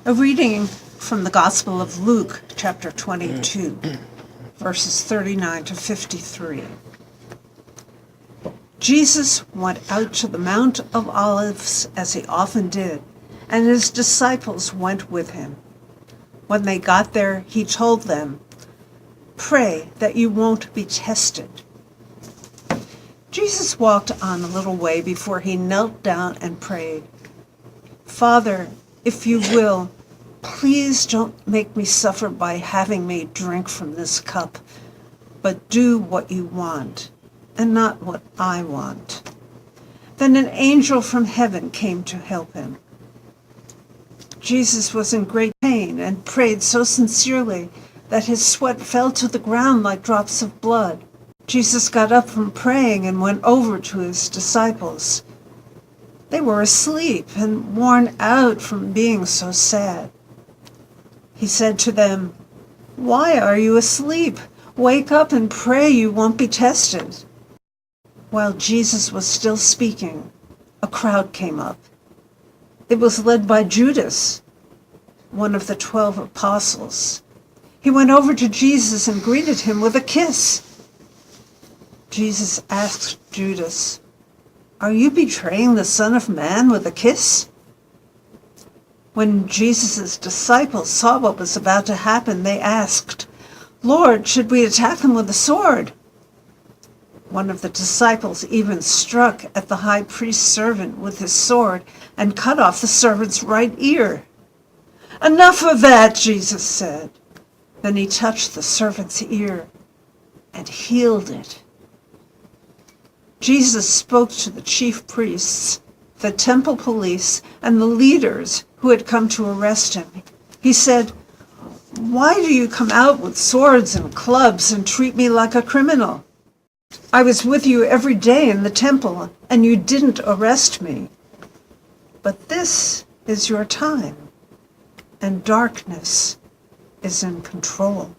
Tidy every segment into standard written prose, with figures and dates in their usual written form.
A reading from the Gospel of Luke, chapter 22, verses 39 to 53. Jesus went out to the Mount of Olives as he often did, and his disciples went with him. When they got there, he told them, "Pray that you won't be tested." Jesus walked on a little way before he knelt down and prayed, "Father, if you will, please don't make me suffer by having me drink from this cup, but do what you want, and not what I want." Then an angel from heaven came to help him. Jesus was in great pain and prayed so sincerely that his sweat fell to the ground like drops of blood. Jesus got up from praying and went over to his disciples. They were asleep and worn out from being so sad. He said to them, "Why are you asleep? Wake up and pray you won't be tested." While Jesus was still speaking, a crowd came up. It was led by Judas, one of the 12 apostles. He went over to Jesus and greeted him with a kiss. Jesus asked Judas, "Are you betraying the Son of Man with a kiss?" When Jesus' disciples saw what was about to happen, they asked, "Lord, should we attack him with a sword?" One of the disciples even struck at the high priest's servant with his sword and cut off the servant's right ear. "Enough of that," Jesus said. Then he touched the servant's ear and healed it. Jesus spoke to the chief priests, the temple police, and the leaders who had come to arrest him. He said, "Why do you come out with swords and clubs and treat me like a criminal? I was with you every day in the temple, and you didn't arrest me. But this is your time, and darkness is in control."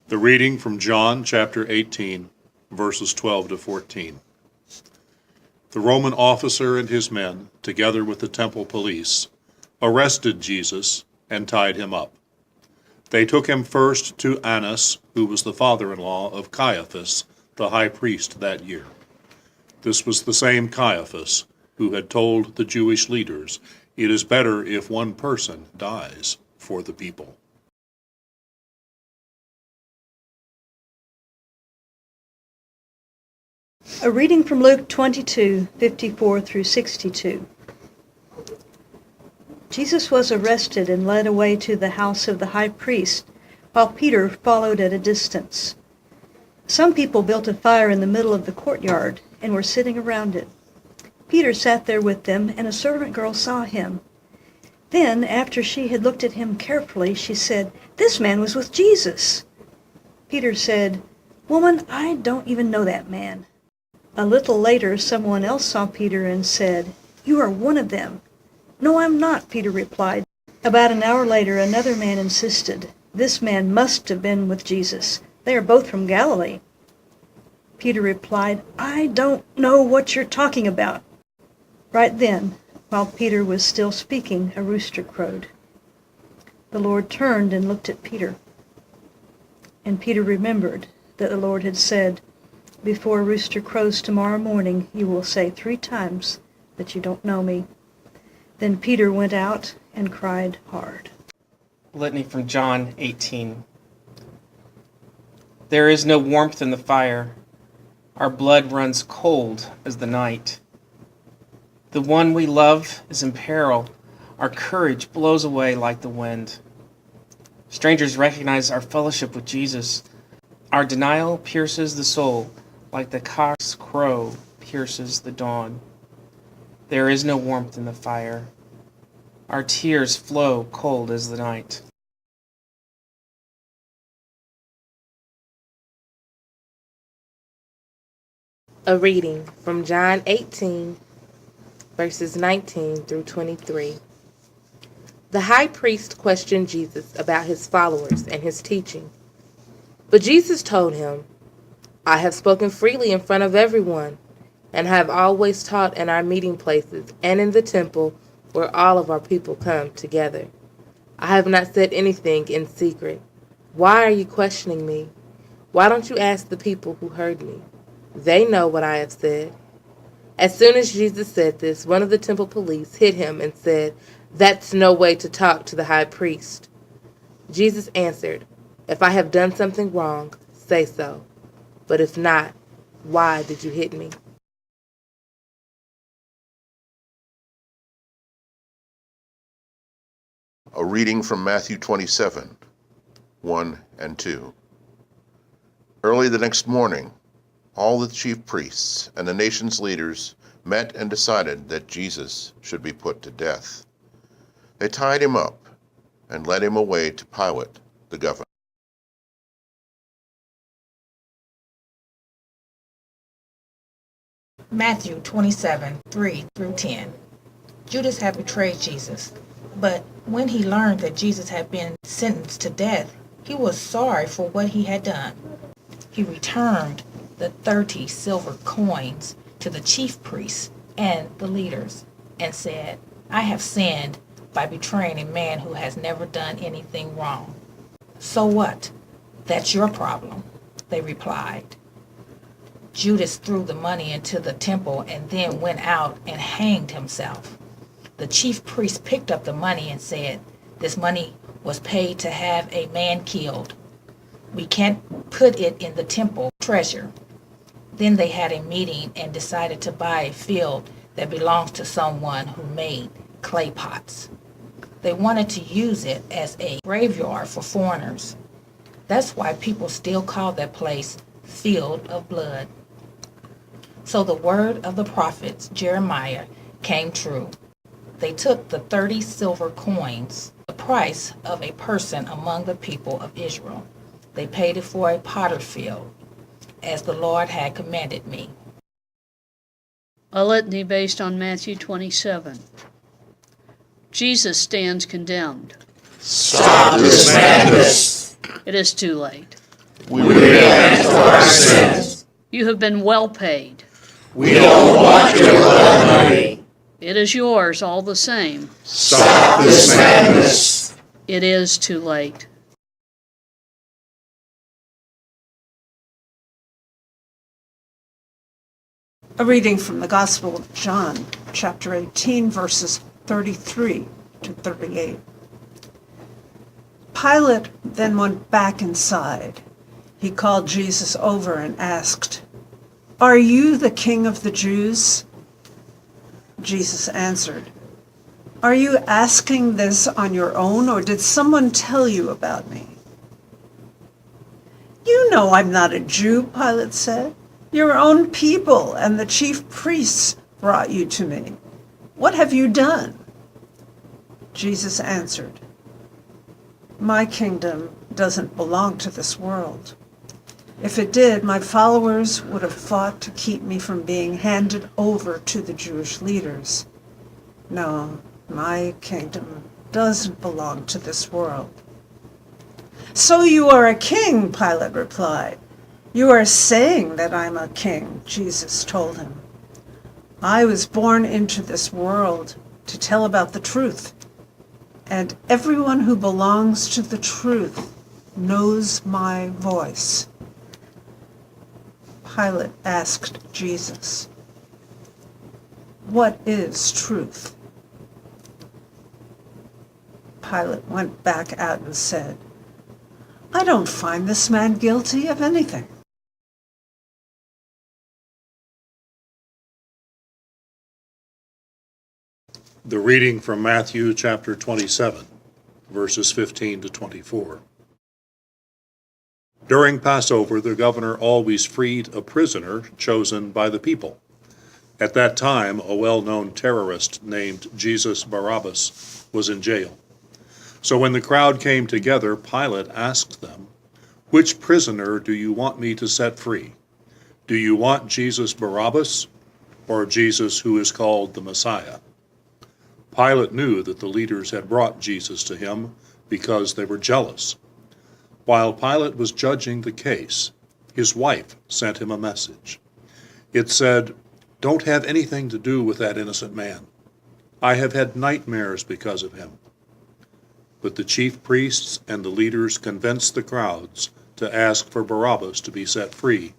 The reading from John chapter 18, verses 12 to 14. The Roman officer and his men, together with the temple police, arrested Jesus and tied him up. They took him first to Annas, who was the father-in-law of Caiaphas, the high priest that year. This was the same Caiaphas who had told the Jewish leaders, "It is better if one person dies for the people." A reading from Luke 22, 54 through 62. Jesus was arrested and led away to the house of the high priest, while Peter followed at a distance. Some people built a fire in the middle of the courtyard and were sitting around it. Peter sat there with them, and a servant girl saw him. Then, after she had looked at him carefully, she said, "This man was with Jesus." Peter said, "Woman, I don't even know that man." A little later, someone else saw Peter and said, "You are one of them." "No, I'm not," Peter replied. About an hour later, another man insisted, "This man must have been with Jesus. They are both from Galilee." Peter replied, "I don't know what you're talking about." Right then, while Peter was still speaking, a rooster crowed. The Lord turned and looked at Peter. And Peter remembered that the Lord had said, "Before a rooster crows tomorrow morning, you will say 3 times that you don't know me." Then Peter went out and cried hard. Litany from John 18. There is no warmth in the fire. Our blood runs cold as the night. The one we love is in peril. Our courage blows away like the wind. Strangers recognize our fellowship with Jesus. Our denial pierces the soul like the cock's crow pierces the dawn. There is no warmth in the fire. Our tears flow cold as the night. A reading from John 18, verses 19 through 23. The high priest questioned Jesus about his followers and his teaching. But Jesus told him, "I have spoken freely in front of everyone. and have always taught in our meeting places and in the temple where all of our people come together. I have not said anything in secret. Why are you questioning me? Why don't you ask the people who heard me? They know what I have said." As soon as Jesus said this, one of the temple police hit him and said, "That's no way to talk to the high priest." Jesus answered, "If I have done something wrong, say so. But if not, why did you hit me?" A reading from Matthew 27, 1 and 2. Early the next morning, all the chief priests and the nation's leaders met and decided that Jesus should be put to death. They tied him up and led him away to Pilate, the governor. Matthew 27, 3 through 10. Judas had betrayed Jesus, but when he learned that Jesus had been sentenced to death, he was sorry for what he had done. He returned the 30 silver coins to the chief priests and the leaders and said, "I have sinned by betraying a man who has never done anything wrong." "So what? That's your problem," they replied. Judas threw the money into the temple and then went out and hanged himself. The chief priest picked up the money and said, "This money was paid to have a man killed. We can't put it in the temple treasure." Then they had a meeting and decided to buy a field that belongs to someone who made clay pots. They wanted to use it as a graveyard for foreigners. That's why people still call that place Field of Blood. So the word of the prophet Jeremiah came true. They took the 30 silver coins, the price of a person among the people of Israel. They paid it for a potter field, as the Lord had commanded me. A litany based on Matthew 27. Jesus stands condemned. Stop this madness. It is too late. We repent for our sins. You have been well paid. We don't want your blood money. It is yours all the same. Stop this madness. It is too late. A reading from the Gospel of John, chapter 18, verses 33 to 38. Pilate then went back inside. He called Jesus over and asked, "Are you the king of the Jews?" Jesus answered, "Are you asking this on your own, or did someone tell you about me?" "You know I'm not a Jew," Pilate said. "Your own people and the chief priests brought you to me. What have you done?" Jesus answered, "My kingdom doesn't belong to this world. If it did, my followers would have fought to keep me from being handed over to the Jewish leaders. No, my kingdom doesn't belong to this world." "So you are a king," Pilate replied. "You are saying that I'm a king," Jesus told him. "I was born into this world to tell about the truth, and everyone who belongs to the truth knows my voice." Pilate asked Jesus, "What is truth?" Pilate went back out and said, "I don't find this man guilty of anything." The reading from Matthew chapter 27, verses 15 to 24. During Passover, the governor always freed a prisoner chosen by the people. At that time, a well-known terrorist named Jesus Barabbas was in jail. So when the crowd came together, Pilate asked them, "Which prisoner do you want me to set free? Do you want Jesus Barabbas or Jesus who is called the Messiah?" Pilate knew that the leaders had brought Jesus to him because they were jealous. While Pilate was judging the case, his wife sent him a message. It said, Don't have anything to do with that innocent man. I have had nightmares because of him." But the chief priests and the leaders convinced the crowds to ask for Barabbas to be set free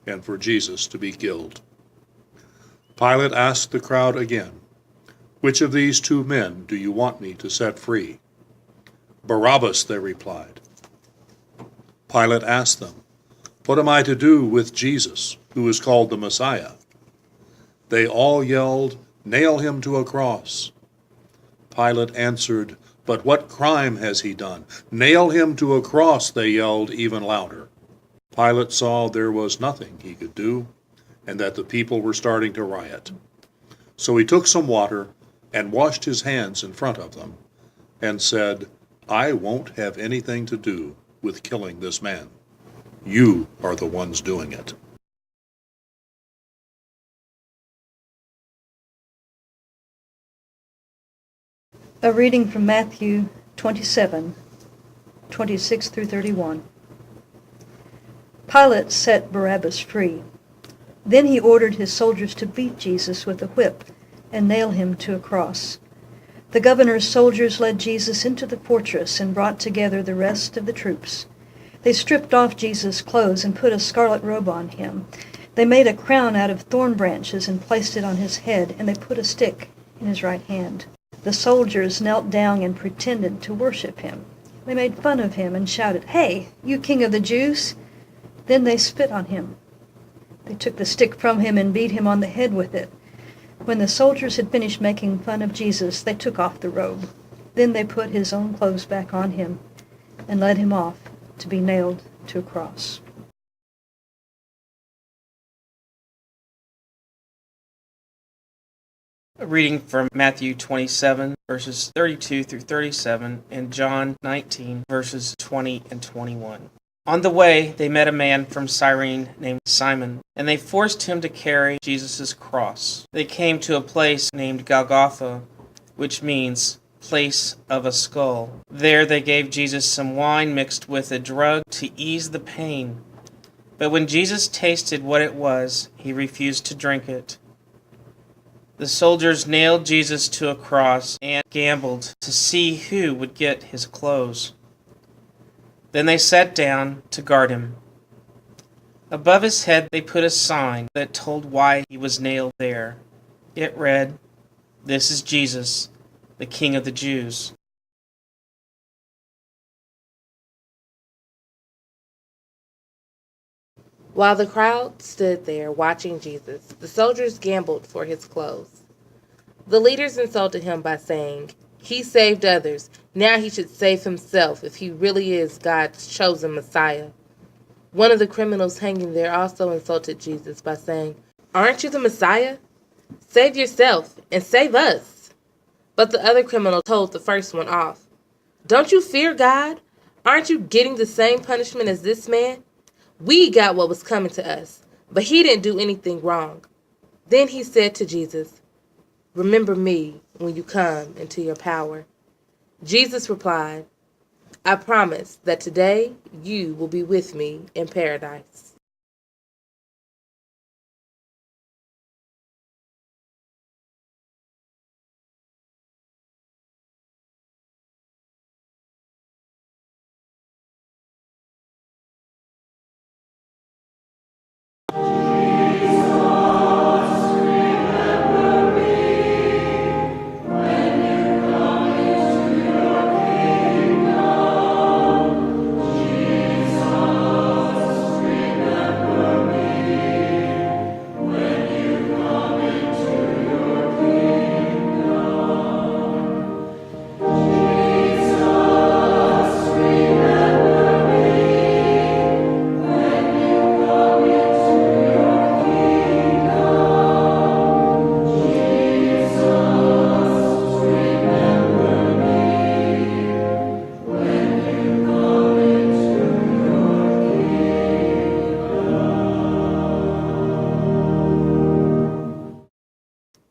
and for Jesus to be killed. Pilate asked the crowd again, "Which of these two men do you want me to set free?" "Barabbas," they replied. Pilate asked them, "What am I to do with Jesus, who is called the Messiah?" They all yelled, "Nail him to a cross." Pilate answered, "But what crime has he done?" "Nail him to a cross," they yelled even louder. Pilate saw there was nothing he could do, and that the people were starting to riot. So he took some water and washed his hands in front of them, and said, "I won't have anything to do with killing this man. You are the ones doing it." A reading from Matthew 27, 26 through 31. Pilate set Barabbas free. Then he ordered his soldiers to beat Jesus with a whip and nail him to a cross. The governor's soldiers led Jesus into the fortress and brought together the rest of the troops. They stripped off Jesus' clothes and put a scarlet robe on him. They made a crown out of thorn branches and placed it on his head, and they put a stick in his right hand. The soldiers knelt down and pretended to worship him. They made fun of him and shouted, "Hey, you king of the Jews!" Then they spit on him. They took the stick from him and beat him on the head with it. When the soldiers had finished making fun of Jesus, they took off the robe. Then they put his own clothes back on him and led him off to be nailed to a cross. A reading from Matthew 27, verses 32 through 37, and John 19, verses 20 and 21. On the way, they met a man from Cyrene named Simon, and they forced him to carry Jesus' cross. They came to a place named Golgotha, which means place of a skull. There they gave Jesus some wine mixed with a drug to ease the pain. But when Jesus tasted what it was, he refused to drink it. The soldiers nailed Jesus to a cross and gambled to see who would get his clothes. Then they sat down to guard him. Above his head they put a sign that told why he was nailed there. It read, "This is Jesus, the King of the Jews." While the crowd stood there watching Jesus, the soldiers gambled for his clothes. The leaders insulted him by saying, "He saved others. Now he should save himself if he really is God's chosen Messiah." One of the criminals hanging there also insulted Jesus by saying, "Aren't you the Messiah? Save yourself and save us." But the other criminal told the first one off, "Don't you fear God? Aren't you getting the same punishment as this man? We got what was coming to us, but he didn't do anything wrong." Then he said to Jesus, "Remember me when you come into your power." Jesus replied, "I promise that today you will be with me in paradise."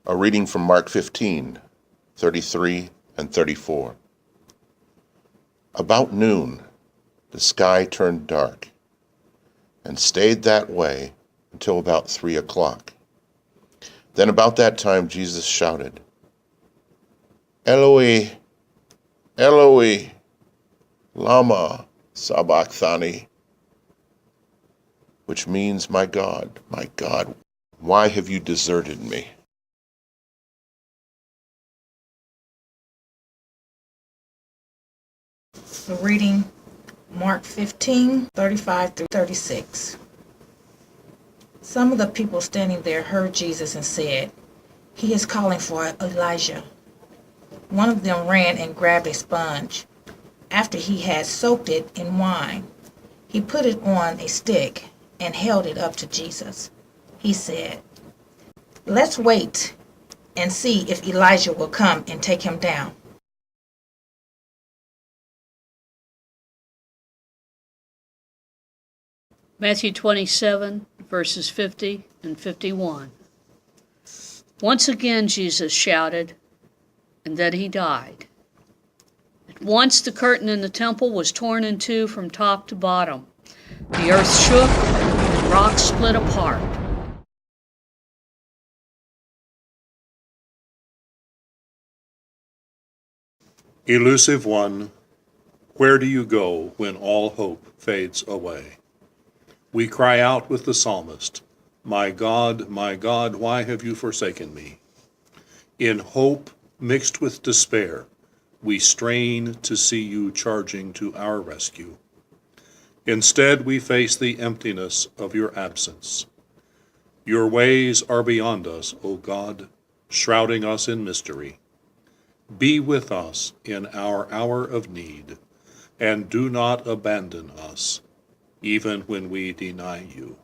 A reading from Mark 15, 33 and 34. About noon, the sky turned dark and stayed that way until about 3 o'clock. Then about that time Jesus shouted, Eloi, Eloi, lama sabachthani, which means, my God, why have you deserted me? The reading, Mark 15:35 through 36. Some of the people standing there heard Jesus and said, He is calling for Elijah. One of them ran and grabbed a sponge. After he had soaked it in wine, he put it on a stick and held it up to Jesus. He said, Let's wait and see if Elijah will come and take him down. Matthew 27, verses 50 and 51. Once again Jesus shouted, and then he died. At once the curtain in the temple was torn in two from top to bottom. The earth shook, and rocks split apart. Elusive one, where do you go when all hope fades away? We cry out with the psalmist, my God, why have you forsaken me? In hope mixed with despair, we strain to see you charging to our rescue. Instead, we face the emptiness of your absence. Your ways are beyond us, O God, shrouding us in mystery. Be with us in our hour of need, and do not abandon us, even when we deny you.